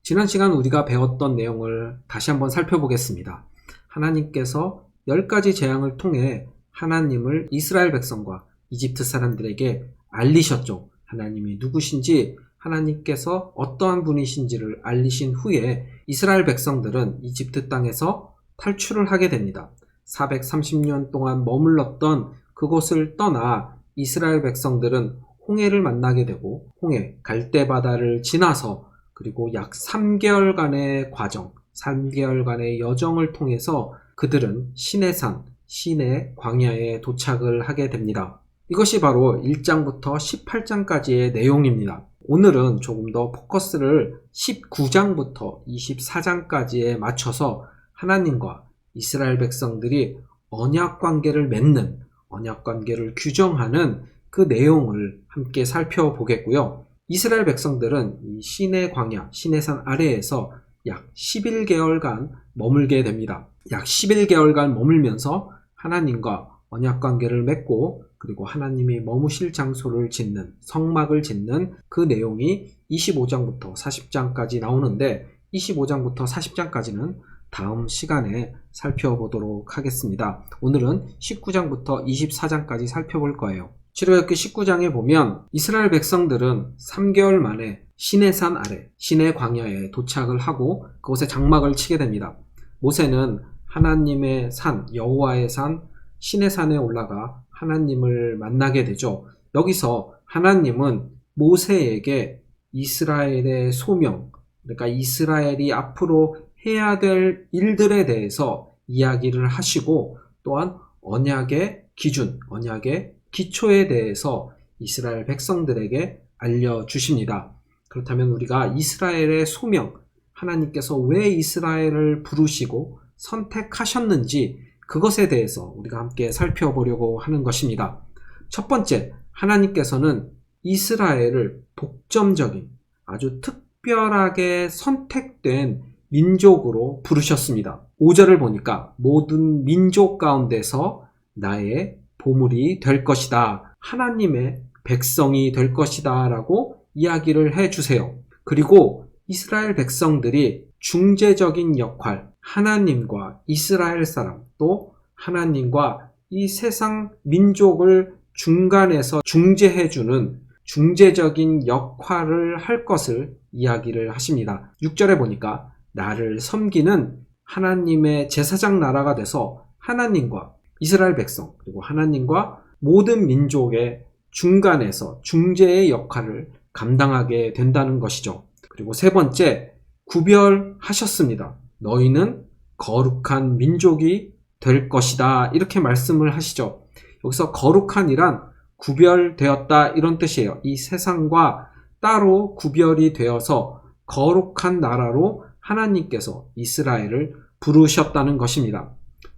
지난 시간 우리가 배웠던 내용을 다시 한번 살펴보겠습니다. 하나님께서 10가지 재앙을 통해 하나님을 이스라엘 백성과 이집트 사람들에게 알리셨죠. 하나님이 누구신지, 하나님께서 어떠한 분이신지를 알리신 후에 이스라엘 백성들은 이집트 땅에서 탈출을 하게 됩니다. 430년 동안 머물렀던 그곳을 떠나 이스라엘 백성들은 홍해를 만나게 되고, 홍해, 갈대바다를 지나서 그리고 약 3개월간의 과정, 3개월간의 여정을 통해서 그들은 시내산, 시내 광야에 도착을 하게 됩니다. 이것이 바로 1장부터 18장까지의 내용입니다. 오늘은 조금 더 포커스를 19장부터 24장까지에 맞춰서 하나님과 이스라엘 백성들이 언약 관계를 맺는, 언약 관계를 규정하는 그 내용을 함께 살펴보겠고요. 이스라엘 백성들은 이 시내 광야, 시내산 아래에서 약 11개월간 머물게 됩니다. 약 11개월간 머물면서 하나님과 언약 관계를 맺고, 그리고 하나님이 머무실 장소를 짓는, 성막을 짓는 그 내용이 25장부터 40장까지 나오는데, 25장부터 40장까지는 다음 시간에 살펴보도록 하겠습니다. 오늘은 19장부터 24장까지 살펴볼 거예요. 출애굽기 19장에 보면 이스라엘 백성들은 3개월 만에 시내산 아래, 시내 광야에 도착을 하고 그곳에 장막을 치게 됩니다. 모세는 하나님의 산, 여호와의 산, 시내산에 올라가 하나님을 만나게 되죠. 여기서 하나님은 모세에게 이스라엘의 소명, 그러니까 이스라엘이 앞으로 해야 될 일들에 대해서 이야기를 하시고, 또한 언약의 기준, 언약의 기초에 대해서 이스라엘 백성들에게 알려주십니다. 그렇다면 우리가 이스라엘의 소명, 하나님께서 왜 이스라엘을 부르시고 선택하셨는지 그것에 대해서 우리가 함께 살펴보려고 하는 것입니다. 첫 번째, 하나님께서는 이스라엘을 독점적인, 아주 특별하게 선택된 민족으로 부르셨습니다. 5절을 보니까 모든 민족 가운데서 나의 보물이 될 것이다, 하나님의 백성이 될 것이다 라고 이야기를 해주세요. 그리고 이스라엘 백성들이 중재적인 역할, 하나님과 이스라엘 사람, 또 하나님과 이 세상 민족을 중간에서 중재해주는 중재적인 역할을 할 것을 이야기를 하십니다. 6절에 보니까 나를 섬기는 하나님의 제사장 나라가 돼서 하나님과 이스라엘 백성, 그리고 하나님과 모든 민족의 중간에서 중재의 역할을 감당하게 된다는 것이죠. 그리고 세 번째, 구별하셨습니다. 너희는 거룩한 민족이 될 것이다, 이렇게 말씀을 하시죠. 여기서 거룩한이란 구별되었다, 이런 뜻이에요. 이 세상과 따로 구별이 되어서 거룩한 나라로 하나님께서 이스라엘을 부르셨다는 것입니다.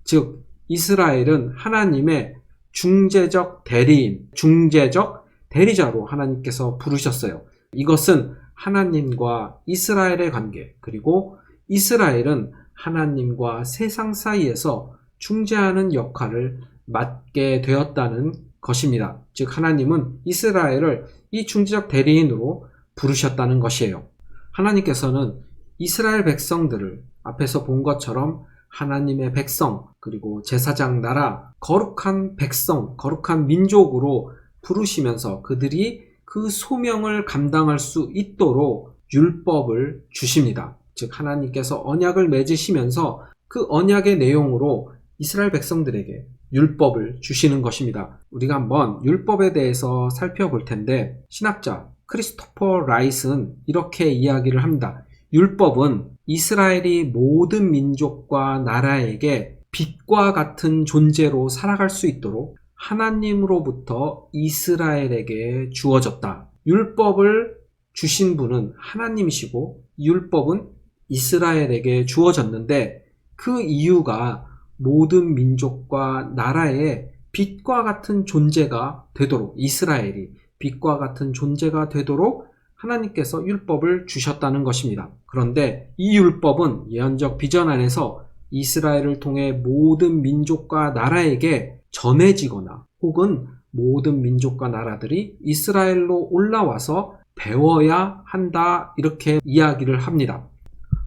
즉, 이스라엘은 하나님의 중재적 대리인, 중재적 대리자로 하나님께서 부르셨어요. 이것은 하나님과 이스라엘의 관계, 그리고 이스라엘은 하나님과 세상 사이에서 중재하는 역할을 맡게 되었다는 것입니다. 즉, 하나님은 이스라엘을 이 중재적 대리인으로 부르셨다는 것이에요. 하나님께서는 이스라엘 백성들을 앞에서 본 것처럼 하나님의 백성, 그리고 제사장 나라, 거룩한 백성, 거룩한 민족으로 부르시면서 그들이 그 소명을 감당할 수 있도록 율법을 주십니다. 즉, 하나님께서 언약을 맺으시면서 그 언약의 내용으로 이스라엘 백성들에게 율법을 주시는 것입니다. 우리가 한번 율법에 대해서 살펴볼 텐데, 신학자 크리스토퍼 라이트는 이렇게 이야기를 합니다. 율법은 이스라엘이 모든 민족과 나라에게 빛과 같은 존재로 살아갈 수 있도록 하나님으로부터 이스라엘에게 주어졌다. 율법을 주신 분은 하나님이시고 율법은 이스라엘에게 주어졌는데, 그 이유가 모든 민족과 나라에 빛과 같은 존재가 되도록, 이스라엘이 빛과 같은 존재가 되도록 하나님께서 율법을 주셨다는 것입니다. 그런데 이 율법은 예언적 비전 안에서 이스라엘을 통해 모든 민족과 나라에게 전해지거나, 혹은 모든 민족과 나라들이 이스라엘로 올라와서 배워야 한다, 이렇게 이야기를 합니다.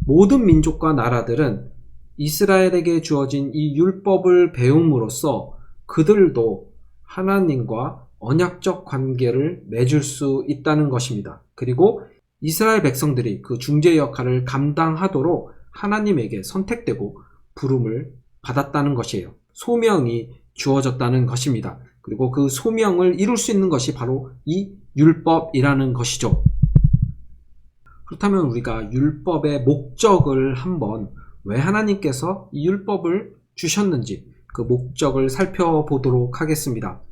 모든 민족과 나라들은 이스라엘에게 주어진 이 율법을 배움으로써 그들도 하나님과 언약적 관계를 맺을 수 있다는 것입니다. 그리고 이스라엘 백성들이 그 중재 역할을 감당하도록 하나님에게 선택되고 부름을 받았다는 것이에요. 소명이 주어졌다는 것입니다. 그리고 그 소명을 이룰 수 있는 것이 바로 이 율법이라는 것이죠. 그렇다면 우리가 율법의 목적을 한번, 왜 하나님께서 이 율법을 주셨는지 그 목적을 살펴보도록 하겠습니다.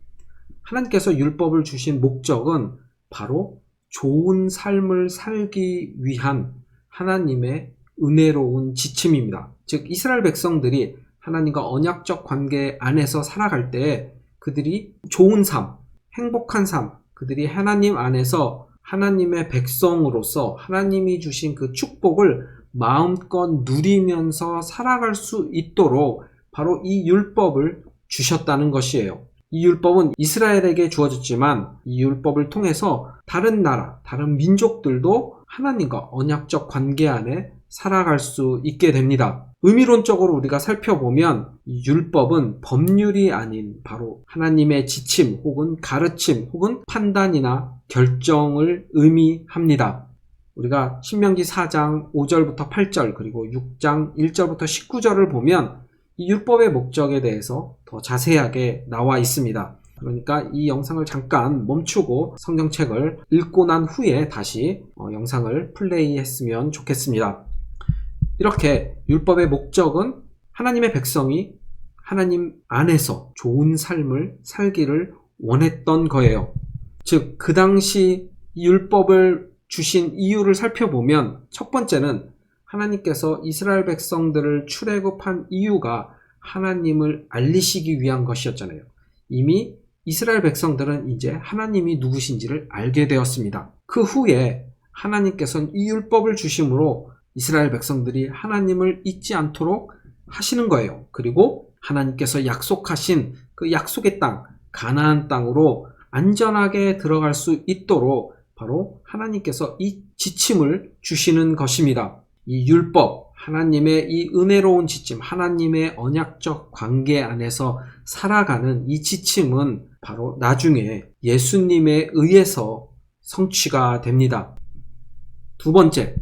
하나님께서 율법을 주신 목적은 바로 좋은 삶을 살기 위한 하나님의 은혜로운 지침입니다. 즉 이스라엘 백성들이 하나님과 언약적 관계 안에서 살아갈 때 그들이 좋은 삶, 행복한 삶, 그들이 하나님 안에서 하나님의 백성으로서 하나님이 주신 그 축복을 마음껏 누리면서 살아갈 수 있도록 바로 이 율법을 주셨다는 것이에요. 이 율법은 이스라엘에게 주어졌지만 이 율법을 통해서 다른 나라, 다른 민족들도 하나님과 언약적 관계 안에 살아갈 수 있게 됩니다. 의미론적으로 우리가 살펴보면 이 율법은 법률이 아닌 바로 하나님의 지침 혹은 가르침 혹은 판단이나 결정을 의미합니다. 우리가 신명기 4장 5절부터 8절 그리고 6장 1절부터 19절을 보면 이 율법의 목적에 대해서 더 자세하게 나와 있습니다. 그러니까 이 영상을 잠깐 멈추고 성경책을 읽고 난 후에 다시 영상을 플레이했으면 좋겠습니다. 이렇게 율법의 목적은 하나님의 백성이 하나님 안에서 좋은 삶을 살기를 원했던 거예요. 즉, 그 당시 율법을 주신 이유를 살펴보면 첫 번째는 하나님께서 이스라엘 백성들을 출애굽한 이유가 하나님을 알리시기 위한 것이었잖아요. 이미 이스라엘 백성들은 이제 하나님이 누구신지를 알게 되었습니다. 그 후에 하나님께서는 이 율법을 주심으로 이스라엘 백성들이 하나님을 잊지 않도록 하시는 거예요. 그리고 하나님께서 약속하신 그 약속의 땅, 가나안 땅으로 안전하게 들어갈 수 있도록 바로 하나님께서 이 지침을 주시는 것입니다. 이 율법, 하나님의 이 은혜로운 지침, 하나님의 언약적 관계 안에서 살아가는 이 지침은 바로 나중에 예수님에 의해서 성취가 됩니다. 두 번째,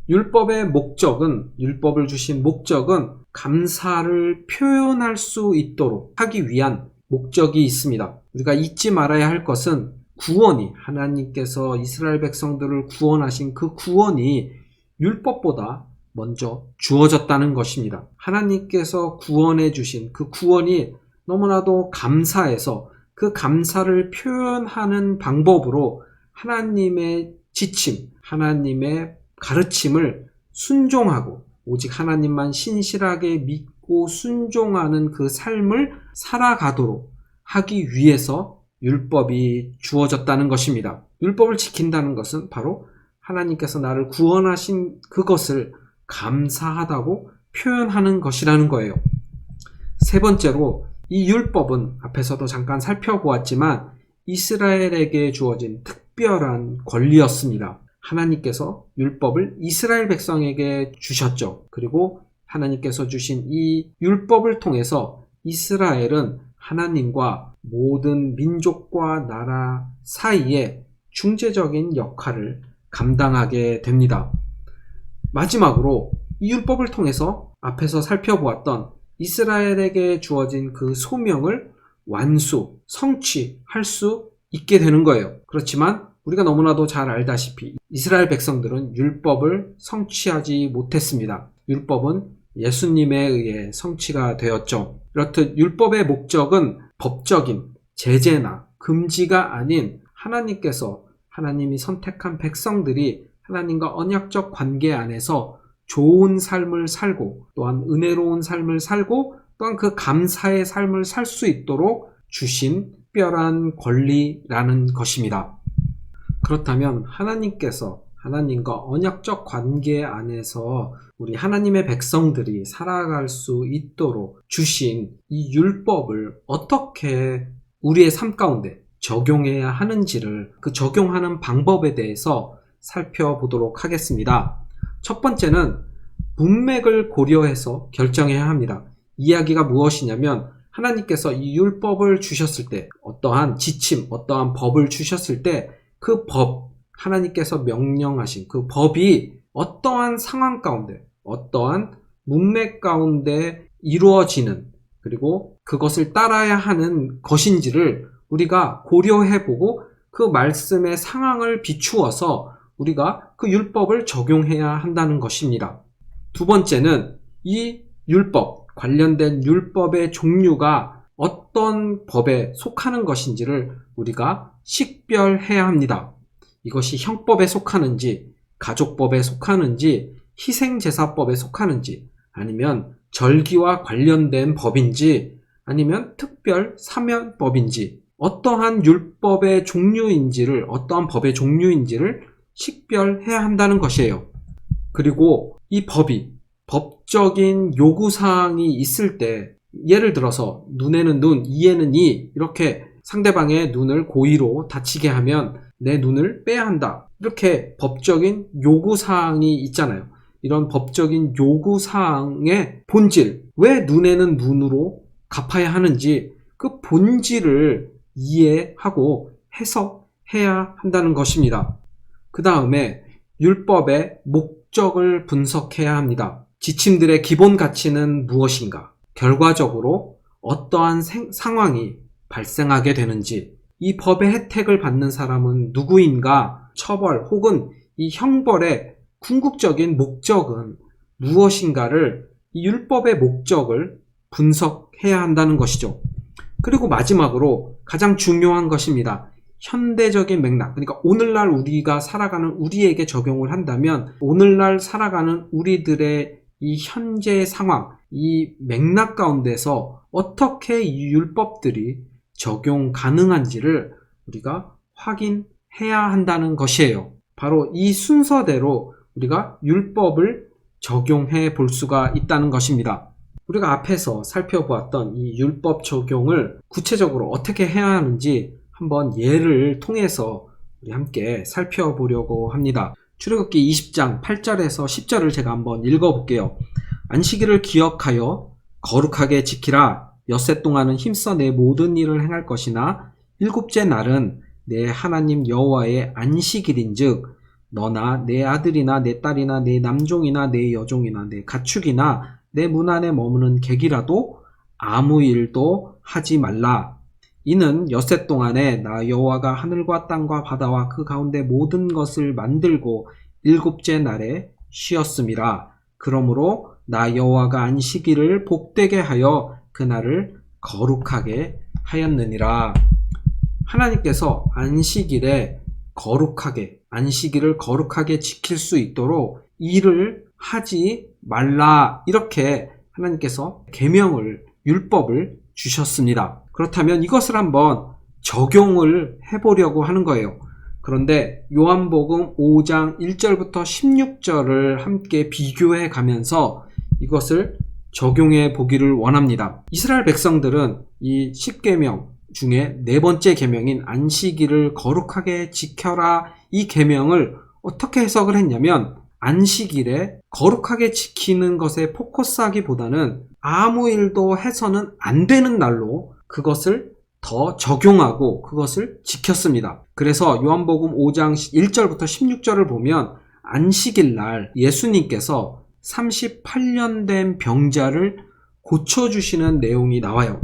율법의 목적은, 율법을 주신 목적은 감사를 표현할 수 있도록 하기 위한 목적이 있습니다. 우리가 잊지 말아야 할 것은 구원이, 하나님께서 이스라엘 백성들을 구원하신 그 구원이 율법보다 먼저 주어졌다는 것입니다. 하나님께서 구원해 주신 그 구원이 너무나도 감사해서 그 감사를 표현하는 방법으로 하나님의 지침, 하나님의 가르침을 순종하고 오직 하나님만 신실하게 믿고 순종하는 그 삶을 살아가도록 하기 위해서 율법이 주어졌다는 것입니다. 율법을 지킨다는 것은 바로 하나님께서 나를 구원하신 그것을 감사하다고 표현하는 것이라는 거예요. 세 번째로 이 율법은 앞에서도 잠깐 살펴보았지만 이스라엘에게 주어진 특별한 권리였습니다. 하나님께서 율법을 이스라엘 백성에게 주셨죠. 그리고 하나님께서 주신 이 율법을 통해서 이스라엘은 하나님과 모든 민족과 나라 사이에 중재적인 역할을 감당하게 됩니다. 마지막으로 이 율법을 통해서 앞에서 살펴보았던 이스라엘에게 주어진 그 소명을 완수, 성취할 수 있게 되는 거예요. 그렇지만 우리가 너무나도 잘 알다시피 이스라엘 백성들은 율법을 성취하지 못했습니다. 율법은 예수님에 의해 성취가 되었죠. 이렇듯 율법의 목적은 법적인 제재나 금지가 아닌 하나님께서, 하나님이 선택한 백성들이 하나님과 언약적 관계 안에서 좋은 삶을 살고 또한 은혜로운 삶을 살고 또한 그 감사의 삶을 살 수 있도록 주신 특별한 권리라는 것입니다. 그렇다면 하나님께서 하나님과 언약적 관계 안에서 우리 하나님의 백성들이 살아갈 수 있도록 주신 이 율법을 어떻게 우리의 삶 가운데 적용해야 하는지를, 그 적용하는 방법에 대해서 살펴보도록 하겠습니다. 첫 번째는 문맥을 고려해서 결정해야 합니다. 이야기가 무엇이냐면 하나님께서 이 율법을 주셨을 때 어떠한 지침, 어떠한 법을 주셨을 때 그 법, 하나님께서 명령하신 그 법이 어떠한 상황 가운데, 어떠한 문맥 가운데 이루어지는, 그리고 그것을 따라야 하는 것인지를 우리가 고려해보고 그 말씀의 상황을 비추어서 우리가 그 율법을 적용해야 한다는 것입니다. 두 번째는 이 율법, 관련된 율법의 종류가 어떤 법에 속하는 것인지를 우리가 식별해야 합니다. 이것이 형법에 속하는지, 가족법에 속하는지, 희생제사법에 속하는지, 아니면 절기와 관련된 법인지, 아니면 특별 사면법인지, 어떠한 율법의 종류인지를, 어떠한 법의 종류인지를 식별해야 한다는 것이에요. 그리고 이 법이 법적인 요구사항이 있을 때, 예를 들어서 눈에는 눈, 이에는 이, 이렇게 상대방의 눈을 고의로 다치게 하면 내 눈을 빼야 한다, 이렇게 법적인 요구사항이 있잖아요. 이런 법적인 요구사항의 본질, 왜 눈에는 눈으로 갚아야 하는지 그 본질을 이해하고 해석해야 한다는 것입니다. 그 다음에 율법의 목적을 분석해야 합니다. 지침들의 기본 가치는 무엇인가? 결과적으로 어떠한 상황이 발생하게 되는지, 이 법의 혜택을 받는 사람은 누구인가? 처벌 혹은 이 형벌의 궁극적인 목적은 무엇인가를, 이 율법의 목적을 분석해야 한다는 것이죠. 그리고 마지막으로 가장 중요한 것입니다. 현대적인 맥락, 그러니까 오늘날 우리가 살아가는 우리에게 적용을 한다면 오늘날 살아가는 우리들의 이 현재 상황, 이 맥락 가운데서 어떻게 이 율법들이 적용 가능한지를 우리가 확인해야 한다는 것이에요. 바로 이 순서대로 우리가 율법을 적용해 볼 수가 있다는 것입니다. 우리가 앞에서 살펴보았던 이 율법 적용을 구체적으로 어떻게 해야 하는지 한번 예를 통해서 우리 함께 살펴보려고 합니다. 출애굽기 20장 8절에서 10절을 제가 한번 읽어볼게요. 안식일을 기억하여 거룩하게 지키라. 엿새 동안은 힘써 내 모든 일을 행할 것이나 일곱째 날은 내 하나님 여호와의 안식일인즉 너나 내 아들이나 내 딸이나 내 남종이나 내 여종이나 내 가축이나 내 문 안에 머무는 객이라도 아무 일도 하지 말라. 이는 엿새 동안에 나 여호와가 하늘과 땅과 바다와 그 가운데 모든 것을 만들고 일곱째 날에 쉬었음이라. 그러므로 나 여호와가 안식일을 복되게 하여 그날을 거룩하게 하였느니라. 하나님께서 안식일을 거룩하게 지킬 수 있도록 일을 하지 말라, 이렇게 하나님께서 계명을, 율법을 주셨습니다. 그렇다면 이것을 한번 적용을 해보려고 하는 거예요. 그런데 요한복음 5장 1절부터 16절을 함께 비교해 가면서 이것을 적용해 보기를 원합니다. 이스라엘 백성들은 이 10계명 중에 네 번째 계명인 안식일을 거룩하게 지켜라, 이 계명을 어떻게 해석을 했냐면 안식일에 거룩하게 지키는 것에 포커스하기보다는 아무 일도 해서는 안 되는 날로 그것을 더 적용하고 그것을 지켰습니다. 그래서 요한복음 5장 1절부터 16절을 보면 안식일 날 예수님께서 38년 된 병자를 고쳐주시는 내용이 나와요.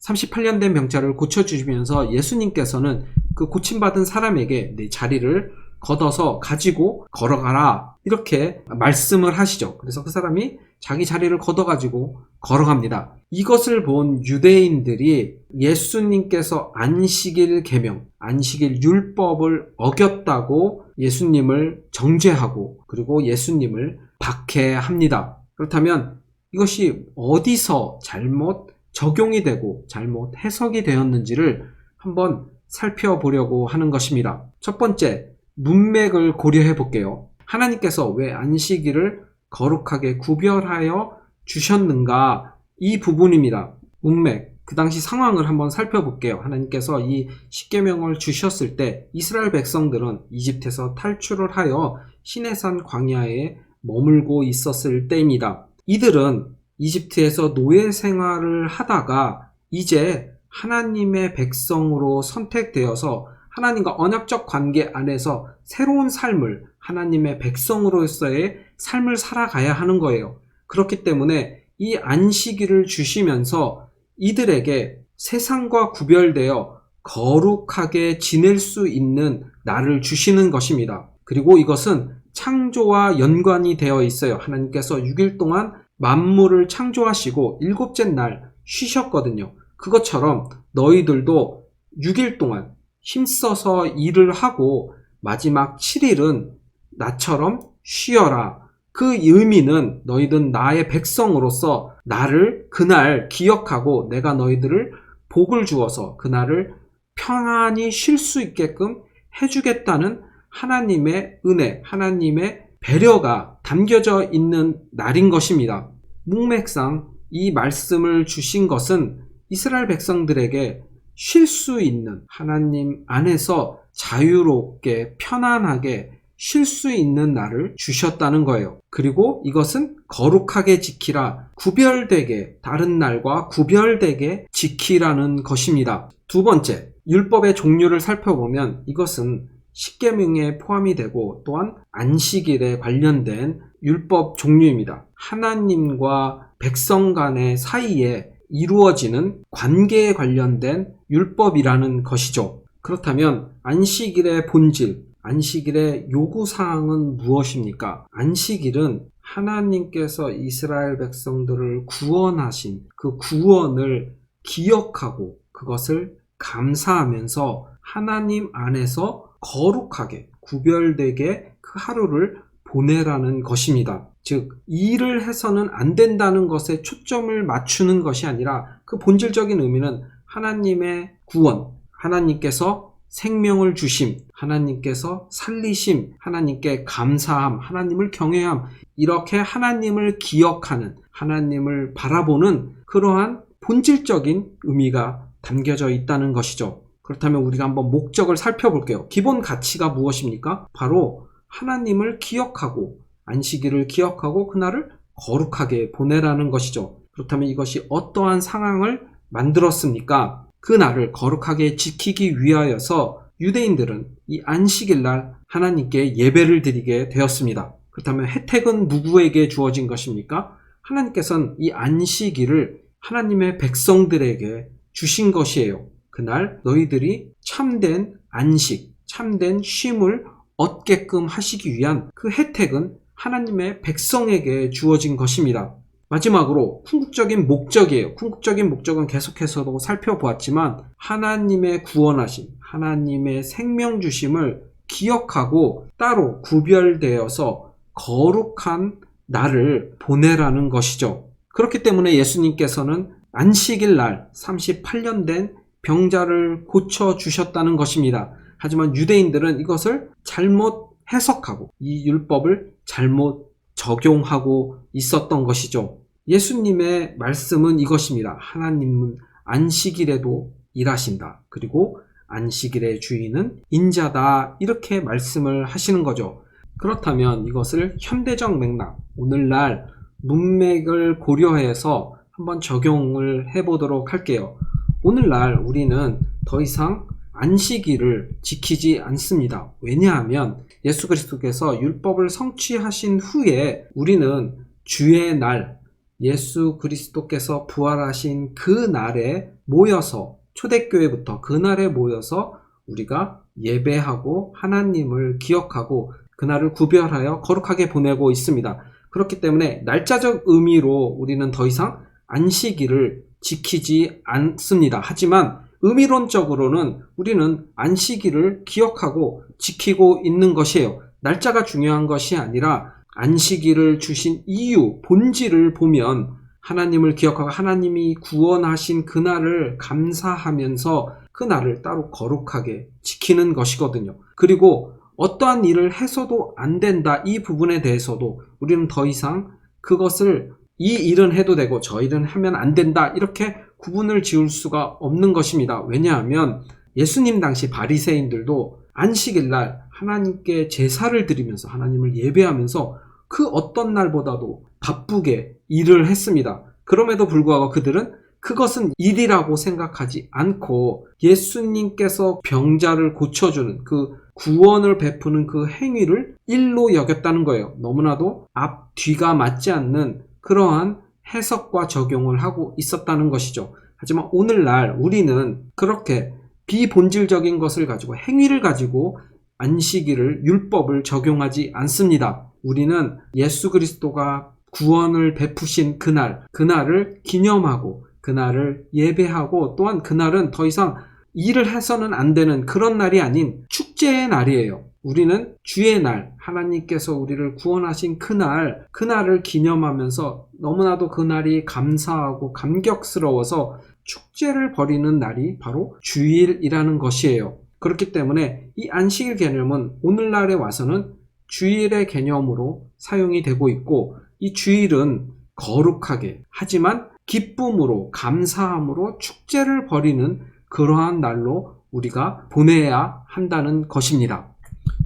38년 된 병자를 고쳐주시면서 예수님께서는 그 고침받은 사람에게 내 자리를 걷어서 가지고 걸어가라, 이렇게 말씀을 하시죠. 그래서 그 사람이 자기 자리를 걷어가지고 걸어갑니다. 이것을 본 유대인들이 예수님께서 안식일 계명, 안식일 율법을 어겼다고 예수님을 정죄하고 그리고 예수님을 박해합니다. 그렇다면 이것이 어디서 잘못 적용이 되고 잘못 해석이 되었는지를 한번 살펴보려고 하는 것입니다. 첫 번째, 문맥을 고려해 볼게요. 하나님께서 왜 안식일을 거룩하게 구별하여 주셨는가, 이 부분입니다. 문맥, 그 당시 상황을 한번 살펴볼게요. 하나님께서 이 십계명을 주셨을 때 이스라엘 백성들은 이집트에서 탈출을 하여 시내산 광야에 머물고 있었을 때입니다. 이들은 이집트에서 노예 생활을 하다가 이제 하나님의 백성으로 선택되어서 하나님과 언약적 관계 안에서 새로운 삶을, 하나님의 백성으로서의 삶을 살아가야 하는 거예요. 그렇기 때문에 이 안식일을 주시면서 이들에게 세상과 구별되어 거룩하게 지낼 수 있는 날을 주시는 것입니다. 그리고 이것은 창조와 연관이 되어 있어요. 하나님께서 6일 동안 만물을 창조하시고 7째 날 쉬셨거든요. 그것처럼 너희들도 6일 동안 힘써서 일을 하고 마지막 7일은 나처럼 쉬어라. 그 의미는 너희들 나의 백성으로서 나를 그날 기억하고 내가 너희들을 복을 주어서 그날을 평안히 쉴 수 있게끔 해주겠다는 하나님의 은혜, 하나님의 배려가 담겨져 있는 날인 것입니다. 문맥상 이 말씀을 주신 것은 이스라엘 백성들에게 쉴 수 있는, 하나님 안에서 자유롭게 편안하게 쉴 수 있는 날을 주셨다는 거예요. 그리고 이것은 거룩하게 지키라, 구별되게, 다른 날과 구별되게 지키라는 것입니다. 두 번째, 율법의 종류를 살펴보면 이것은 십계명에 포함이 되고 또한 안식일에 관련된 율법 종류입니다. 하나님과 백성 간의 사이에 이루어지는 관계에 관련된 율법이라는 것이죠. 그렇다면 안식일의 본질, 안식일의 요구사항은 무엇입니까? 안식일은 하나님께서 이스라엘 백성들을 구원하신 그 구원을 기억하고 그것을 감사하면서 하나님 안에서 거룩하게 구별되게 그 하루를 보내라는 것입니다. 즉, 일을 해서는 안 된다는 것에 초점을 맞추는 것이 아니라 그 본질적인 의미는 하나님의 구원, 하나님께서 생명을 주심, 하나님께서 살리심, 하나님께 감사함, 하나님을 경외함, 이렇게 하나님을 기억하는, 하나님을 바라보는 그러한 본질적인 의미가 담겨져 있다는 것이죠. 그렇다면 우리가 한번 목적을 살펴볼게요. 기본 가치가 무엇입니까? 바로 하나님을 기억하고 안식일을 기억하고 그날을 거룩하게 보내라는 것이죠. 그렇다면 이것이 어떠한 상황을 만들었습니까? 그 날을 거룩하게 지키기 위하여서 유대인들은 이 안식일날 하나님께 예배를 드리게 되었습니다. 그렇다면 혜택은 누구에게 주어진 것입니까? 하나님께서는 이 안식일을 하나님의 백성들에게 주신 것이에요. 그날 너희들이 참된 안식, 참된 쉼을 얻게끔 하시기 위한 그 혜택은 하나님의 백성에게 주어진 것입니다. 마지막으로 궁극적인 목적이에요. 궁극적인 목적은 계속해서도 살펴보았지만 하나님의 구원하심, 하나님의 생명 주심을 기억하고 따로 구별되어서 거룩한 날을 보내라는 것이죠. 그렇기 때문에 예수님께서는 안식일 날 38년 된 병자를 고쳐주셨다는 것입니다. 하지만 유대인들은 이것을 잘못 해석하고 이 율법을 잘못 적용하고 있었던 것이죠. 예수님의 말씀은 이것입니다. 하나님은 안식일에도 일하신다. 그리고 안식일의 주인은 인자다. 이렇게 말씀을 하시는 거죠. 그렇다면 이것을 현대적 맥락, 오늘날 문맥을 고려해서 한번 적용을 해보도록 할게요. 오늘날 우리는 더 이상 안식일을 지키지 않습니다. 왜냐하면 예수 그리스도께서 율법을 성취하신 후에 우리는 주의 날, 예수 그리스도께서 부활하신 그 날에 모여서, 초대교회부터 그 날에 모여서 우리가 예배하고 하나님을 기억하고 그날을 구별하여 거룩하게 보내고 있습니다. 그렇기 때문에 날짜적 의미로 우리는 더 이상 안식일을 지키지 않습니다. 하지만 의미론적으로는 우리는 안식일을 기억하고 지키고 있는 것이에요. 날짜가 중요한 것이 아니라 안식일을 주신 이유, 본질을 보면 하나님을 기억하고 하나님이 구원하신 그날을 감사하면서 그날을 따로 거룩하게 지키는 것이거든요. 그리고 어떠한 일을 해서도 안 된다, 이 부분에 대해서도 우리는 더 이상 그것을 이 일은 해도 되고 저 일은 하면 안 된다, 이렇게 구분을 지을 수가 없는 것입니다. 왜냐하면 예수님 당시 바리새인들도 안식일날 하나님께 제사를 드리면서 하나님을 예배하면서 그 어떤 날보다도 바쁘게 일을 했습니다. 그럼에도 불구하고 그들은 그것은 일이라고 생각하지 않고 예수님께서 병자를 고쳐주는 그 구원을 베푸는 그 행위를 일로 여겼다는 거예요. 너무나도 앞, 뒤가 맞지 않는 그러한 해석과 적용을 하고 있었다는 것이죠. 하지만 오늘날 우리는 그렇게 비본질적인 것을 가지고 행위를 가지고 안식일을 율법을 적용하지 않습니다. 우리는 예수 그리스도가 구원을 베푸신 그날을 기념하고 그날을 예배하고 또한 그날은 더 이상 일을 해서는 안 되는 그런 날이 아닌 축제의 날이에요. 우리는 주의 날, 하나님께서 우리를 구원하신 그날을 기념하면서 너무나도 그날이 감사하고 감격스러워서 축제를 벌이는 날이 바로 주일이라는 것이에요. 그렇기 때문에 이 안식일 개념은 오늘날에 와서는 주일의 개념으로 사용이 되고 있고, 이 주일은 거룩하게 하지만 기쁨으로 감사함으로 축제를 벌이는 그러한 날로 우리가 보내야 한다는 것입니다.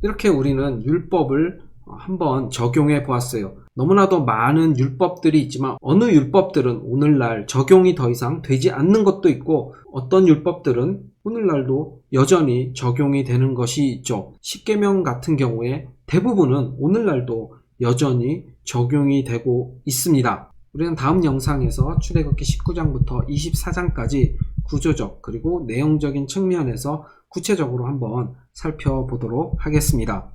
이렇게 우리는 율법을 한번 적용해 보았어요. 너무나도 많은 율법들이 있지만 어느 율법들은 오늘날 적용이 더 이상 되지 않는 것도 있고, 어떤 율법들은 오늘날도 여전히 적용이 되는 것이 있죠. 십계명 같은 경우에 대부분은 오늘날도 여전히 적용이 되고 있습니다. 우리는 다음 영상에서 출애굽기 19장부터 24장까지 구조적 그리고 내용적인 측면에서 구체적으로 한번 살펴보도록 하겠습니다.